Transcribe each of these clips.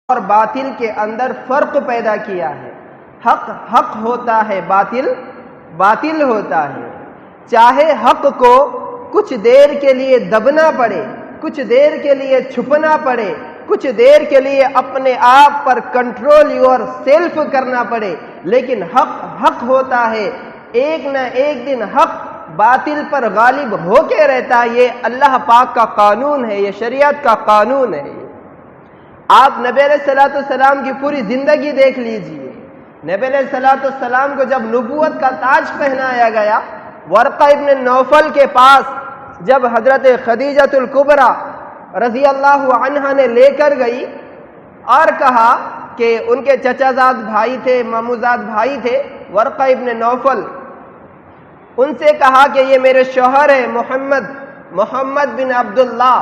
اور باطل کے اندر فرق پیدا کیا ہے۔ حق حق ہوتا ہے، باطل باطل ہوتا ہے۔ چاہے حق کو کچھ دیر کے لیے دبنا پڑے، کچھ دیر کے لیے چھپنا پڑے، کچھ دیر کے لیے اپنے آپ پر کنٹرول یور سیلف کرنا پڑے، لیکن حق حق ہوتا ہے۔ ایک نہ ایک دن حق باطل پر غالب ہو کے رہتا ہے۔ یہ اللہ پاک کا قانون ہے، یہ شریعت کا قانون ہے۔ آپ نبی علیہ الصلوۃ والسلام کی پوری زندگی دیکھ لیجئے۔ نبی علیہ الصلوۃ والسلام کو جب نبوت کا تاج پہنایا گیا، ورقہ ابن نوفل کے پاس جب حضرت خدیجہ الکبریٰ رضی اللہ عنہا نے لے کر گئی اور کہا کہ ان کے چچا زاد بھائی تھے، مامو زاد بھائی تھے ورقہ ابن نوفل، ان سے کہا کہ یہ میرے شوہر ہے محمد بن عبداللہ،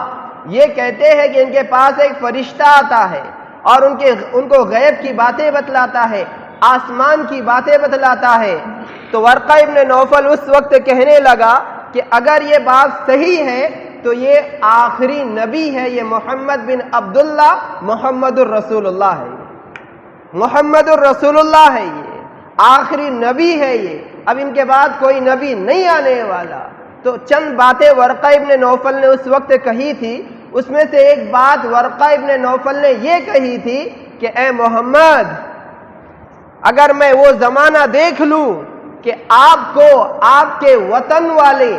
یہ کہتے ہیں کہ ان کے پاس ایک فرشتہ آتا ہے اور ان کو غیب کی باتیں بتلاتا ہے، آسمان کی باتیں بتلاتا ہے۔ تو ورقہ ابن نوفل اس وقت کہنے لگا کہ اگر یہ بات صحیح ہے تو یہ آخری نبی ہے، یہ محمد بن عبداللہ محمد الرسول اللہ ہے، محمد الرسول اللہ ہے، یہ آخری نبی ہے، یہ اب ان کے بعد کوئی نبی نہیں آنے والا۔ تو چند باتیں ورقہ ابن نوفل نے اس وقت کہی تھی، اس میں سے ایک بات ورقہ ابن نوفل نے یہ کہی تھی کہ اے محمد، اگر میں وہ زمانہ دیکھ لوں کہ آپ کو آپ کے وطن والے،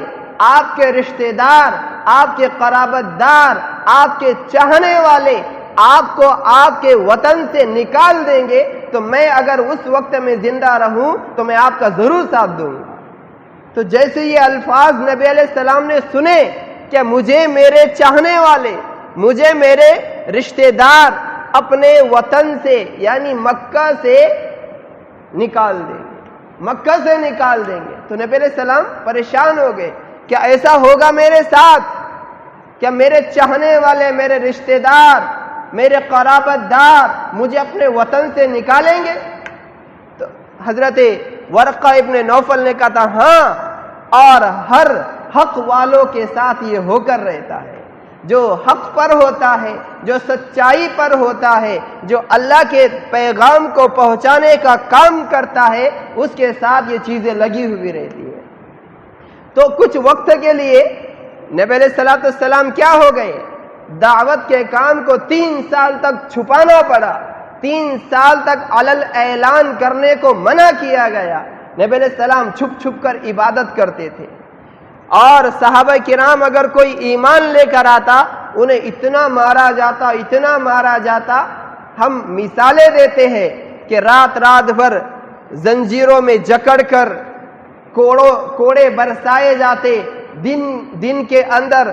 آپ کے رشتہ دار، آپ کے قرابت دار، آپ کے چاہنے والے آپ کو آپ کے وطن سے نکال دیں گے تو میں اگر اس وقت میں زندہ رہوں تو میں آپ کا ضرور ساتھ دوں گا۔ تو جیسے یہ الفاظ نبی علیہ السلام نے سنے کہ مجھے میرے چاہنے والے، مجھے میرے رشتہ دار اپنے وطن سے یعنی مکہ سے نکال دیں گے، مکہ سے نکال دیں گے، تو نبی علیہ السلام پریشان ہو گئے، کیا ایسا ہوگا میرے ساتھ؟ کیا میرے چاہنے والے، میرے رشتہ دار، میرے قرابت دار مجھے اپنے وطن سے نکالیں گے؟ تو حضرت ورقہ ابن نوفل نے کہا تھا ہاں، اور ہر حق والوں کے ساتھ یہ ہو کر رہتا ہے۔ جو حق پر ہوتا ہے، جو سچائی پر ہوتا ہے، جو اللہ کے پیغام کو پہنچانے کا کام کرتا ہے، اس کے ساتھ یہ چیزیں لگی ہوئی رہتی ہیں۔ تو کچھ وقت کے لیے نبی علیہ الصلوۃ والسلام کیا ہو گئے؟ دعوت کے کام کو 3 سال تک چھپانا پڑا، 3 سال تک علل اعلان کرنے کو منع کیا گیا۔ نبی علیہ السلام چھپ چھپ کر عبادت کرتے تھے، اور صحابہ کرام اگر کوئی ایمان لے کر آتا انہیں اتنا مارا جاتا، اتنا مارا جاتا۔ ہم مثالیں دیتے ہیں کہ رات رات بھر زنجیروں میں جکڑ کر کوڑے برسائے جاتے، دن کے اندر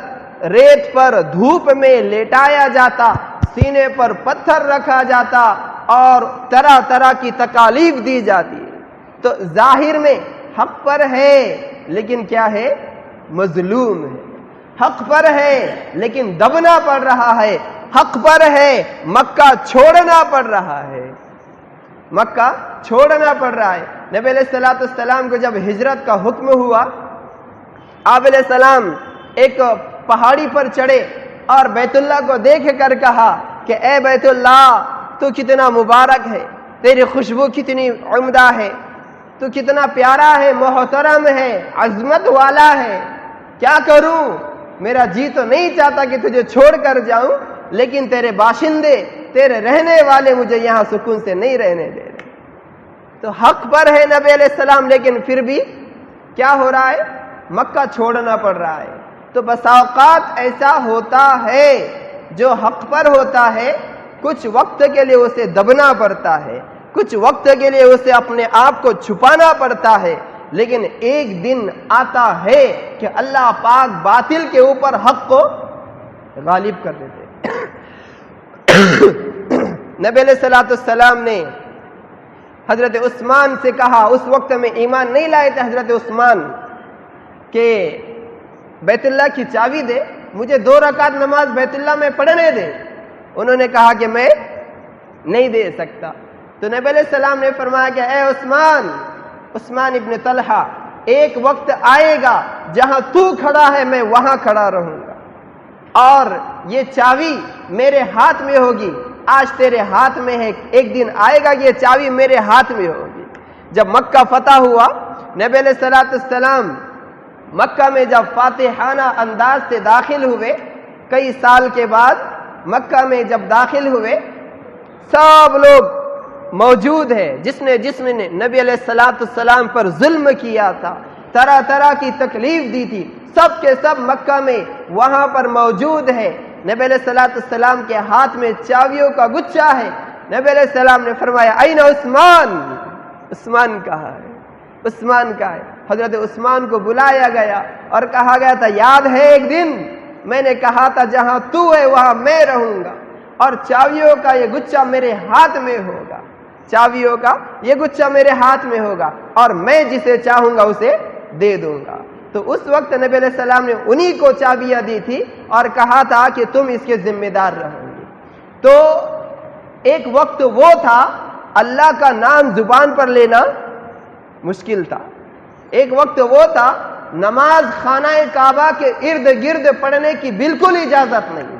ریت پر دھوپ میں لیٹایا جاتا، سینے پر پتھر رکھا جاتا اور طرح طرح کی تکالیف دی جاتی۔ تو ظاہر میں حق پر ہے لیکن کیا ہے؟ مظلوم ہے۔ حق پر ہے لیکن دبنا پڑ رہا ہے، حق پر ہے مکہ چھوڑنا پڑ رہا ہے، مکہ چھوڑنا پڑ رہا ہے۔ نبی علیہ الصلوۃ والسلام کو جب ہجرت کا حکم ہوا، آپ علیہ السلام ایک پہاڑی پر چڑھے اور بیت اللہ کو دیکھ کر کہا کہ اے بیت اللہ، تو کتنا مبارک ہے، تیری خوشبو کتنی عمدہ ہے، تو کتنا پیارا ہے، محترم ہے، عظمت والا ہے، کیا کروں؟ میرا جی تو نہیں چاہتا کہ تجھے چھوڑ کر جاؤں، لیکن تیرے باشندے، تیرے رہنے والے مجھے یہاں سکون سے نہیں رہنے دے رہے۔ تو حق پر ہے نبی علیہ السلام، لیکن پھر بھی کیا ہو رہا ہے؟ مکہ چھوڑنا پڑ رہا ہے۔ تو بس اوقات ایسا ہوتا ہے، جو حق پر ہوتا ہے کچھ وقت کے لیے اسے دبنا پڑتا ہے، کچھ وقت کے لیے اسے اپنے آپ کو چھپانا پڑتا ہے، لیکن ایک دن آتا ہے کہ اللہ پاک باطل کے اوپر حق کو غالب کر دیتے۔ نبی علیہ الصلوۃ والسلام نے حضرت عثمان سے کہا، اس وقت میں ایمان نہیں لائے تھے حضرت عثمان، کہ بیت اللہ کی چابی دے، مجھے 2 رکعت نماز بیت اللہ میں پڑھنے دے۔ انہوں نے کہا کہ میں نہیں دے سکتا۔ تو نبی علیہ السلام نے فرمایا کہ اے عثمان ابن طلحہ، ایک وقت آئے گا جہاں تو کھڑا ہے میں وہاں کھڑا رہوں گا، اور یہ چابی میرے ہاتھ میں ہوگی، آج تیرے ہاتھ میں ہے، ایک دن آئے گا کہ یہ چابی میرے ہاتھ میں ہوگی۔ جب مکہ فتح ہوا، نبی علیہ السلام مکہ میں جب فاتحانہ انداز سے داخل ہوئے، کئی سال کے بعد مکہ میں جب داخل ہوئے، سب لوگ موجود ہے جس نے نبی علیہ السلام پر ظلم کیا تھا، طرح طرح کی تکلیف دی تھی، سب کے سب مکہ میں وہاں پر موجود ہے۔ نبی علیہ السلام کے ہاتھ میں چابیوں کا گچھا ہے۔ نبی علیہ السلام نے فرمایا این عثمان، عثمان کہاں ہے؟ عثمان کا ہے۔ حضرت عثمان کو بلایا گیا اور کہا گیا تھا یاد ہے ایک دن میں نے کہا تھا جہاں تو ہے وہاں میں رہوں گا، اور چابیوں کا یہ گچھا میرے ہاتھ میں ہوگا، چابیوں کا یہ گچھا میرے ہاتھ میں ہوگا اور میں جسے چاہوں گا اسے دے دوں گا۔ تو اس وقت نبی علیہ السلام نے انہی کو چابیاں دی تھی اور کہا تھا کہ تم اس کے ذمہ دار رہو گے۔ تو ایک وقت وہ تھا اللہ کا نام زبان پر لینا مشکل تھا، ایک وقت وہ تھا نماز خانہ کعبہ کے ارد گرد پڑھنے کی بالکل اجازت نہیں،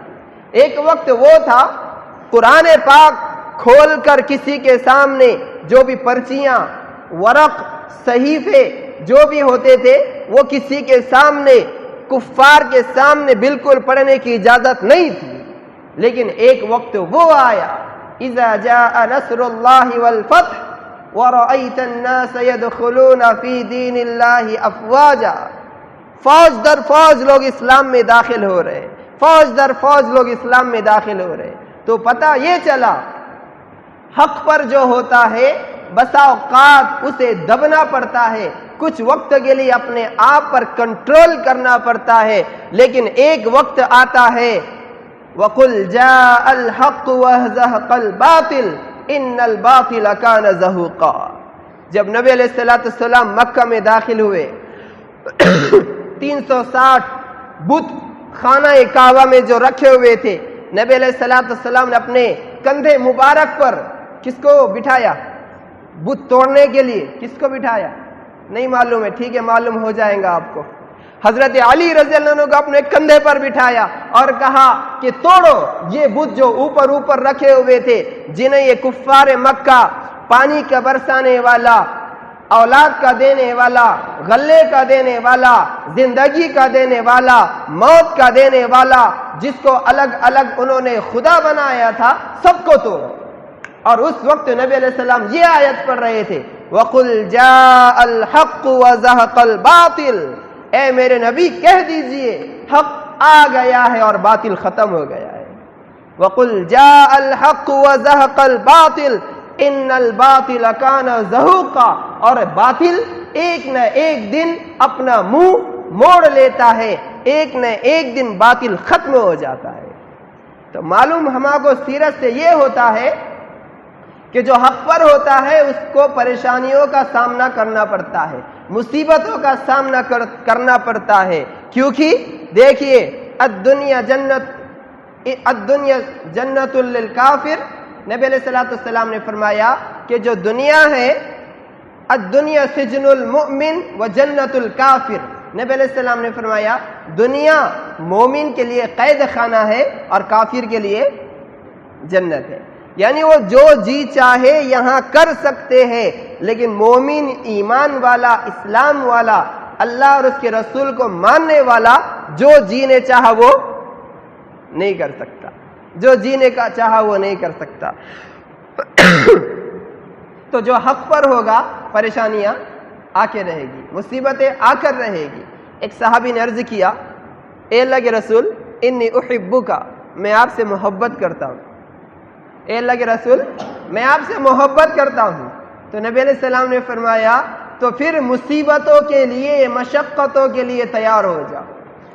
ایک وقت وہ تھا قرآن پاک کھول کر کسی کے سامنے جو بھی پرچیاں، ورق، صحیفے جو بھی ہوتے تھے وہ کسی کے سامنے، کفار کے سامنے بالکل پڑھنے کی اجازت نہیں تھی۔ لیکن ایک وقت وہ آیا اذا جاء نصر اللہ والفتح وَرَأَيْتَ النَّاسَ يَدْخُلُونَ فِي دِينِ اللَّهِ أَفْوَاجًا، فوج در فوج لوگ اسلام میں داخل ہو رہے، فوج در فوج لوگ اسلام میں داخل ہو رہے۔ تو پتہ یہ چلا حق پر جو ہوتا ہے بسا اوقات اسے دبنا پڑتا ہے، کچھ وقت کے لیے اپنے آپ پر کنٹرول کرنا پڑتا ہے، لیکن ایک وقت آتا ہے وَقُلْ جَاءَ الْحَقُّ وَزَهَقَ الْبَاطِلُ ان الباطل کان زہوقا۔ جب نبی علیہ السلام مکہ میں داخل ہوئے 360 بت خانہ کعبہ میں جو رکھے ہوئے تھے، نبی علیہ السلام نے اپنے کندھے مبارک پر کس کو بٹھایا؟ بت توڑنے کے لیے کس کو بٹھایا؟ نہیں معلوم ہے، ٹھیک ہے معلوم ہو جائیں گا آپ کو۔ حضرت علی رضی اللہ عنہ کو اپنے کندھے پر بٹھایا اور کہا کہ توڑو یہ بت جو اوپر رکھے ہوئے تھے، جنہیں یہ کفار مکہ پانی کا برسانے والا، اولاد کا دینے والا، غلے کا دینے والا، زندگی کا دینے والا، موت کا دینے والا، جس کو الگ الگ انہوں نے خدا بنایا تھا، سب کو توڑو۔ اور اس وقت نبی علیہ السلام یہ آیت پڑھ رہے تھے وَقُلْ جَاءَ الْحَقُّ وَزَهَقَ الْبَاطِلُ، اے میرے نبی کہہ دیجئے حق آ گیا ہے اور باطل ختم ہو گیا ہے۔ وَقُلْ جَاءَ الْحَقُّ وَزَهَقَ الْبَاطِلُ ان الباطل کان زہوقا، اور باطل ایک نہ ایک دن اپنا منہ موڑ لیتا ہے، ایک نہ ایک دن باطل ختم ہو جاتا ہے۔ تو معلوم ہمارے کو سیرت سے یہ ہوتا ہے کہ جو حق پر ہوتا ہے اس کو پریشانیوں کا سامنا کرنا پڑتا ہے، مصیبتوں کا سامنا کرنا پڑتا ہے، کیونکہ دیکھیے الدنیا جنت للکافر، نبی علیہ السلام نے فرمایا کہ جو دنیا ہے الدنیا سجن المؤمن و جنت الکافر، نبی علیہ السلام نے فرمایا دنیا مومن کے لیے قید خانہ ہے اور کافر کے لیے جنت ہے، یعنی وہ جو جی چاہے یہاں کر سکتے ہیں، لیکن مومن، ایمان والا، اسلام والا، اللہ اور اس کے رسول کو ماننے والا جو جینے چاہا وہ نہیں کر سکتا، جو جینے کا چاہا وہ نہیں کر سکتا۔ تو جو حق پر ہوگا پریشانیاں آ کے رہے گی، مصیبتیں آ کر رہے گی۔ ایک صحابی نے عرض کیا اے اللہ کے رسول انی احبک، میں آپ سے محبت کرتا ہوں، اے اللہ کے رسول میں آپ سے محبت کرتا ہوں۔ تو نبی علیہ السلام نے فرمایا تو پھر مصیبتوں کے لیے، مشقتوں کے لیے تیار ہو جاؤ۔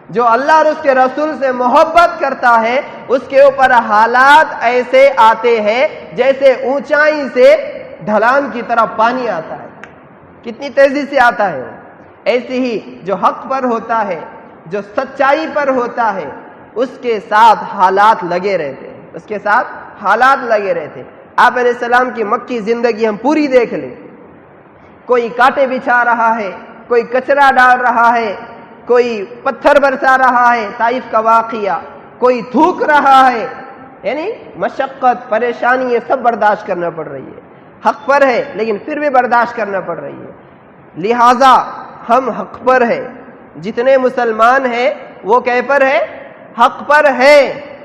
جو اللہ اور اس کے رسول سے محبت کرتا ہے اس کے اوپر حالات ایسے آتے ہیں جیسے اونچائی سے ڈھلان کی طرح پانی آتا ہے، کتنی تیزی سے آتا ہے۔ ایسے ہی جو حق پر ہوتا ہے، جو سچائی پر ہوتا ہے، اس کے ساتھ حالات لگے رہتے ہیں، اس کے ساتھ حالات لگے رہتے۔ آپ علیہ السلام کی مکی زندگی ہم پوری دیکھ لیں، کوئی کانٹے بچھا رہا ہے، کوئی کچرا ڈال رہا ہے، کوئی پتھر برسا رہا ہے، طائف کا واقعہ، کوئی تھوک رہا ہے، یعنی مشقت پریشانی یہ سب برداشت کرنا پڑ رہی ہے. حق پر ہے لیکن پھر بھی برداشت کرنا پڑ رہی ہے. لہذا ہم حق پر ہے. جتنے مسلمان ہیں وہ کہہ پر ہے؟ حق پر ہے.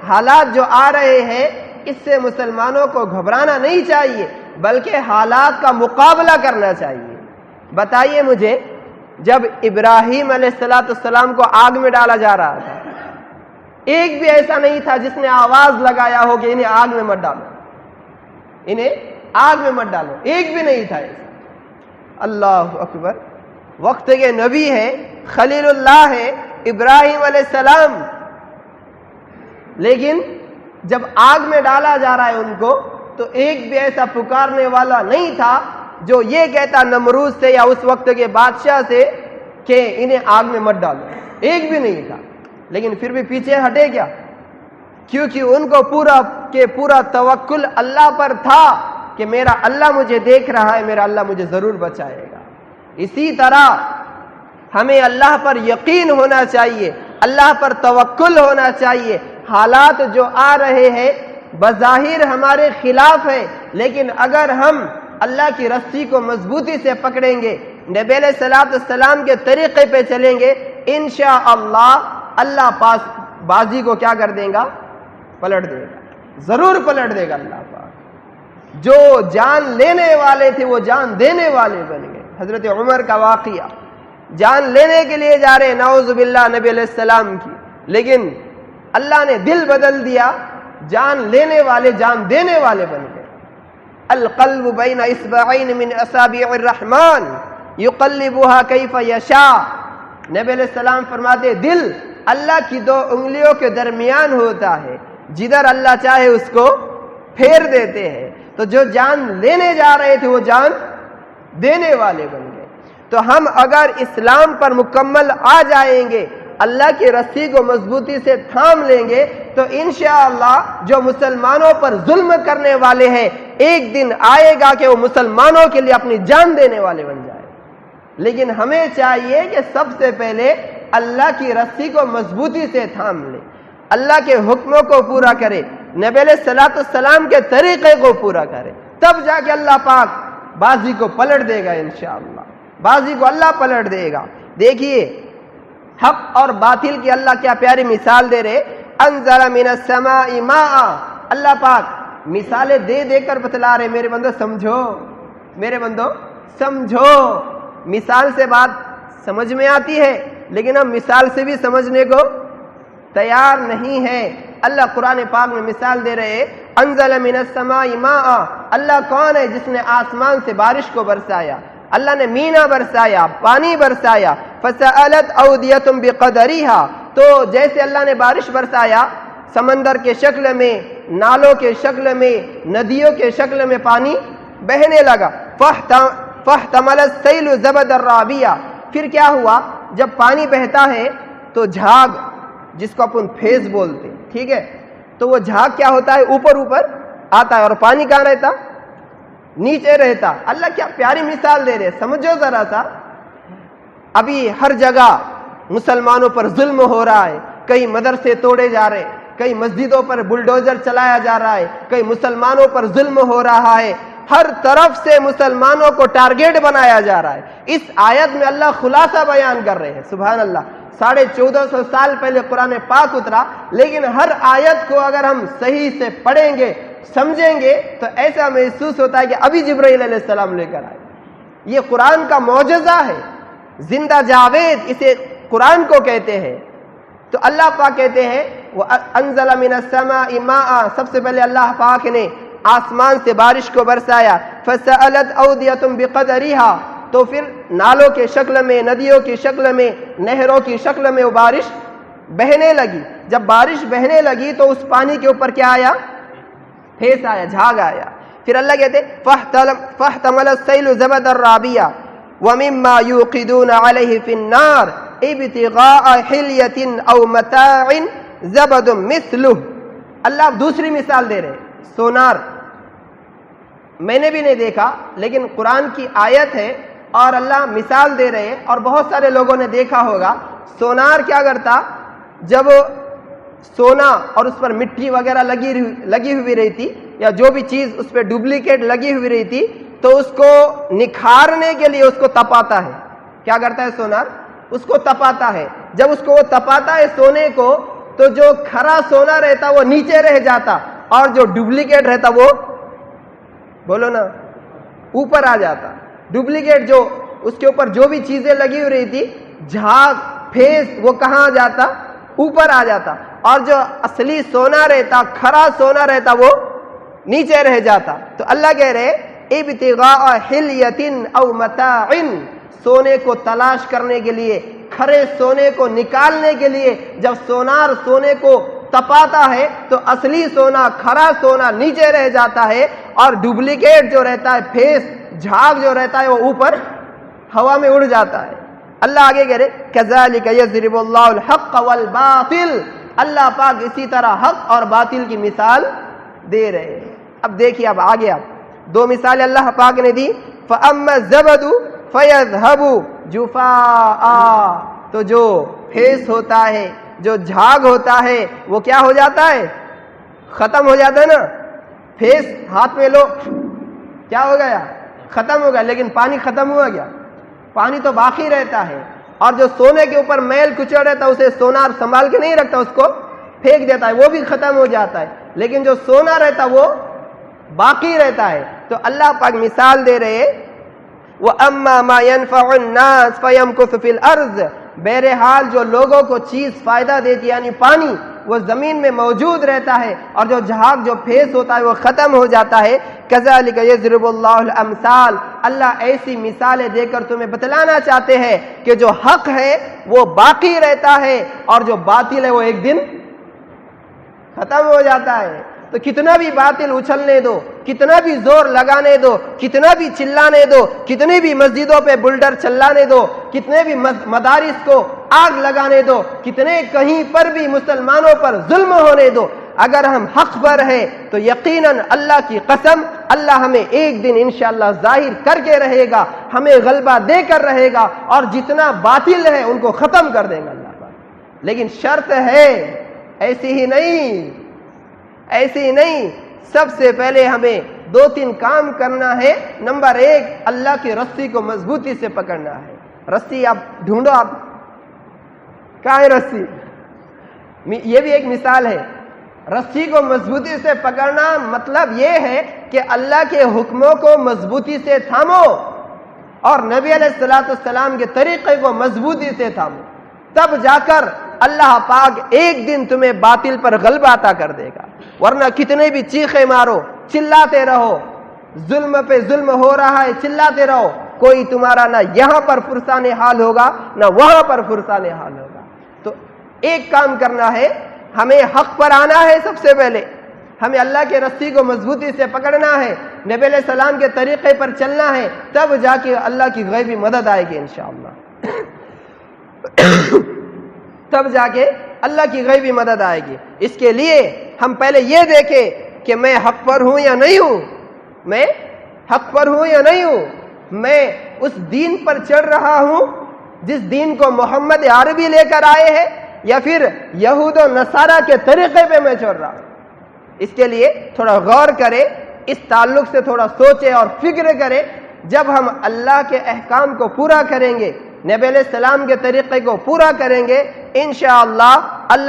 حالات جو آ رہے ہیں اس سے مسلمانوں کو گھبرانا نہیں چاہیے بلکہ حالات کا مقابلہ کرنا چاہیے. بتائیے مجھے، جب ابراہیم علیہ السلام کو آگ میں ڈالا جا رہا تھا، ایک بھی ایسا نہیں تھا جس نے آواز لگایا ہو کہ انہیں آگ میں مت ڈالو، انہیں آگ میں مت ڈالو. ایک بھی نہیں تھا ایسا. اللہ اکبر. وقت کے نبی ہے، خلیل اللہ ہے ابراہیم علیہ السلام، لیکن جب آگ میں ڈالا جا رہا ہے ان کو تو ایک بھی ایسا پکارنے والا نہیں تھا جو یہ کہتا نمرود سے یا اس وقت کے بادشاہ سے کہ انہیں آگ میں مت ڈالو. ایک بھی نہیں تھا. لیکن پھر بھی پیچھے ہٹے کیا؟ کیونکہ ان کو پورا توکل اللہ پر تھا کہ میرا اللہ مجھے دیکھ رہا ہے، میرا اللہ مجھے ضرور بچائے گا. اسی طرح ہمیں اللہ پر یقین ہونا چاہیے، اللہ پر توکل ہونا چاہیے. حالات جو آ رہے ہیں بظاہر ہمارے خلاف ہے، لیکن اگر ہم اللہ کی رسی کو مضبوطی سے پکڑیں گے، نبی علیہ السلام کے طریقے پہ چلیں گے، انشاءاللہ اللہ پاس بازی کو کیا کر دے گا؟ پلٹ دے گا. ضرور پلٹ دے گا اللہ پاک. جو جان لینے والے تھے وہ جان دینے والے بن گئے. حضرت عمر کا واقعہ، جان لینے کے لیے جا رہے نعوذ باللہ نبی علیہ السلام کی، لیکن اللہ نے دل بدل دیا، جان لینے والے جان دینے والے بن گئے. القلب بین اصبعین من اصابع الرحمن یقلبها کیف یشاء. نبی علیہ السلام فرماتے دل اللہ کی دو انگلیوں کے درمیان ہوتا ہے، جدھر اللہ چاہے اس کو پھیر دیتے ہیں. تو جو جان لینے جا رہے تھے وہ جان دینے والے بن گئے. تو ہم اگر اسلام پر مکمل آ جائیں گے، اللہ کی رسی کو مضبوطی سے تھام لیں گے، تو انشاءاللہ جو مسلمانوں پر ظلم کرنے والے ہیں ایک دن آئے گا کہ وہ مسلمانوں کے لیے اپنی جان دینے والے بن جائے. لیکن ہمیں چاہیے کہ سب سے پہلے اللہ کی رسی کو مضبوطی سے تھام لے، اللہ کے حکموں کو پورا کرے، نبی علیہ السلام کے طریقے کو پورا کرے، تب جا کے اللہ پاک بازی کو پلٹ دے گا. انشاءاللہ بازی کو اللہ پلٹ دے گا. دیکھیے حق اور باطل کی اللہ کیا پیاری مثال دے رہے. انزل من السماء ماء. اللہ پاک مثالیں دے دے کر بتلا رہے میرے بندو سمجھو، میرے بندو سمجھو. مثال سے بات سمجھ میں آتی ہے لیکن ہم مثال سے بھی سمجھنے کو تیار نہیں ہے. اللہ قرآن پاک میں مثال دے رہے انزل من السماء ماء. اللہ کون ہے؟ جس نے آسمان سے بارش کو برسایا. اللہ نے مینا برسایا، پانی برسایا. فسألت اودیۃ بقدرها. تو جیسے اللہ نے بارش برسایا سمندر کے شکل میں، نالوں کے شکل میں، ندیوں کے شکل میں پانی بہنے لگا. فاحتمل السیل زبدا رابیا. پھر کیا ہوا؟ جب پانی بہتا ہے تو جھاگ، جس کو اپن فیض بولتے ہیں، ٹھیک ہے، تو وہ جھاگ کیا ہوتا ہے؟ اوپر اوپر آتا ہے اور پانی کہاں رہتا؟ نیچے رہتا. اللہ کیا پیاری مثال دے رہے، سمجھو ذرا سا. ابھی ہر جگہ مسلمانوں پر ظلم ہو رہا ہے. کئی مدرسے توڑے جا رہے، کئی مسجدوں پر بلڈوزر چلایا جا رہا ہے، کئی مسلمانوں پر ظلم ہو رہا ہے. ہر طرف سے مسلمانوں کو ٹارگیٹ بنایا جا رہا ہے. اس آیت میں اللہ خلاصہ بیان کر رہے ہیں. سبحان اللہ. 1450 سال پہلے قرآن پاک اترا، لیکن ہر آیت کو اگر ہم صحیح سے پڑھیں گے، سمجھیں گے تو ایسا محسوس ہوتا ہے کہ ابھی جبرائیل علیہ السلام لے کر آئے. یہ قرآن کا معجزہ ہے، زندہ جاوید اسے قرآن کو کہتے ہیں. تو اللہ پاک کہتے ہیں وَأَنزَلَ مِنَ السَّمَاءِ مَاءً. سب سے پہلے اللہ پاک نے آسمان سے بارش کو برسایا. فَسَأَلَتْ أَوْدِيَةٌ بِقَدَرِهَا. تو پھر نالوں کے شکل میں، ندیوں کی شکل میں، نہروں کی شکل میں وہ بارش بہنے لگی. جب بارش بہنے لگی تو اس پانی کے اوپر کیا آیا؟ پھیس آیا، جھاگ آیا. پھر اللہ کہتے فاحتمل السیل زبدا رابیا ومما یوقدون علیہ فی النار ابتغاء حلیۃ او متاع زبد مثلہ. اللہ دوسری مثال دے رہے، سونار. میں نے بھی نہیں دیکھا لیکن قرآن کی آیت ہے اور اللہ مثال دے رہے ہیں اور بہت سارے لوگوں نے دیکھا ہوگا. سونار کیا کرتا؟ جب سونا اور اس پر مٹی وغیرہ لگی ہوئی رہتی یا جو بھی چیز اس پہ ڈپلیکیٹ لگی ہوئی رہتی تو اس کو نکھارنے کے لیے اس کو تپاتا ہے. کیا کرتا ہے سونار؟ اس کو تپاتا ہے. جب اس کو وہ تپاتا ہے سونے کو تو جو کھرا سونا رہتا وہ نیچے رہ جاتا اور جو ڈپلیکیٹ رہتا وہ بولو نا اوپر آ جاتا. ڈپلیکیٹ جو اس کے اوپر جو بھی چیزیں لگی ہوئی رہی تھی جھاگ پھیس وہ کہاں جاتا؟ اوپر آ جاتا. اور جو اصلی سونا رہتا کھرا سونا رہتا وہ نیچے رہ جاتا. تو اللہ کہہ رہے ابتغاء حلیۃ او متاع، سونے کو تلاش کرنے کے لیے، کھرے سونے کو نکالنے کے لیے جب سونار سونے کو تپاتا ہے تو اصلی سونا کھرا سونا نیچے رہ جاتا ہے اور ڈپلیکیٹ جو رہتا ہے پھیس جھاگ جو رہتا ہے وہ اوپر ہوا میں اڑ جاتا ہے. اللہ آگے کہہ رہے کذالک یضرب اللہ الحق والباطل، اللہ پاک اسی طرح حق اور باطل کی مثال دے رہے ہیں. اب دیکھیے اب آگے اب دو مثالیں اللہ پاک نے دی. فَأَمَّا الزَّبَدُ فَيَذْهَبُ جُفَاءً، تو جو پھیس ہوتا ہے جو جھاگ ہوتا ہے وہ کیا ہو جاتا ہے؟ ختم ہو جاتا ہے نا. پھیس ہاتھ میں لو کیا ہو گیا؟ ختم ہو گیا. لیکن پانی ختم ہوا گیا؟ پانی تو باقی رہتا ہے. اور جو سونے کے اوپر میل کچڑ رہتا ہے اسے سونار سنبھال کے نہیں رکھتا، اس کو پھینک دیتا ہے، وہ بھی ختم ہو جاتا ہے. لیکن جو سونا رہتا وہ باقی رہتا ہے. تو اللہ پاک مثال دے رہے وَأَمَّا مَا يَنْفَعُ النَّاسَ فَيَمْكُثُ فِي الْأَرْضِ، بہرحال جو لوگوں کو چیز فائدہ دیتی یعنی پانی وہ زمین میں موجود رہتا ہے اور جو جھاگ جو پھیس ہوتا ہے وہ ختم ہو جاتا ہے. کذالک یضرب اللہ الامثال، اللہ ایسی مثالیں دے کر تمہیں بتلانا چاہتے ہیں کہ جو حق ہے وہ باقی رہتا ہے اور جو باطل ہے وہ ایک دن ختم ہو جاتا ہے. تو کتنا بھی باطل اچھلنے دو، کتنا بھی زور لگانے دو، کتنا بھی چلانے دو، کتنی بھی مسجدوں پہ بلڈر چلانے دو، کتنے بھی مدارس کو آگ لگانے دو، کتنے کہیں پر بھی مسلمانوں پر ظلم ہونے دو، اگر ہم حق پر ہیں تو یقیناً اللہ کی قسم اللہ ہمیں ایک دن انشاءاللہ ظاہر کر کے رہے گا، ہمیں غلبہ دے کر رہے گا اور جتنا باطل ہے ان کو ختم کر دے گا اللہ تعالیٰ. لیکن شرط ہے ایسی ہی نہیں، سب سے پہلے ہمیں دو تین کام کرنا ہے. نمبر ایک، اللہ کی رسی کو مضبوطی سے پکڑنا ہے. رسی آپ ڈھونڈو، آپ کہاں ہے رسی؟ یہ بھی ایک مثال ہے. رسی کو مضبوطی سے پکڑنا مطلب یہ ہے کہ اللہ کے حکموں کو مضبوطی سے تھامو اور نبی علیہ السلام کے طریقے کو مضبوطی سے تھامو، تب جا کر اللہ پاک ایک دن تمہیں باطل پر غلبہ عطا کر دے گا. ورنہ کتنے بھی چیخے مارو، چلاتے رہو، ظلم پہ ظلم ہو رہا ہے چلاتے رہو، کوئی تمہارا نہ یہاں پر فرسان حال ہوگا نہ وہاں پر فرسان حال ہوگا. تو ایک کام کرنا ہے، ہمیں حق پر آنا ہے. سب سے پہلے ہمیں اللہ کے رسی کو مضبوطی سے پکڑنا ہے، نبی علیہ السلام کے طریقے پر چلنا ہے، تب جا کے اللہ کی غیبی مدد آئے گی انشاءاللہ. تب جا کے اللہ کی غیبی مدد آئے گی. اس کے لیے ہم پہلے یہ دیکھیں کہ میں حق پر ہوں یا نہیں ہوں، میں حق پر ہوں یا نہیں ہوں، میں اس دین پر چڑھ رہا ہوں جس دین کو محمد عربی لے کر آئے ہیں یا پھر یہود و نصارہ کے طریقے پہ میں چڑھ رہا ہوں. اس کے لیے تھوڑا غور کرے، اس تعلق سے تھوڑا سوچے اور فکر کرے. جب ہم اللہ کے احکام کو پورا کریں گے، نبی علیہ السلام کے طریقے کو پورا کریں گے، انشاءاللہ اللہ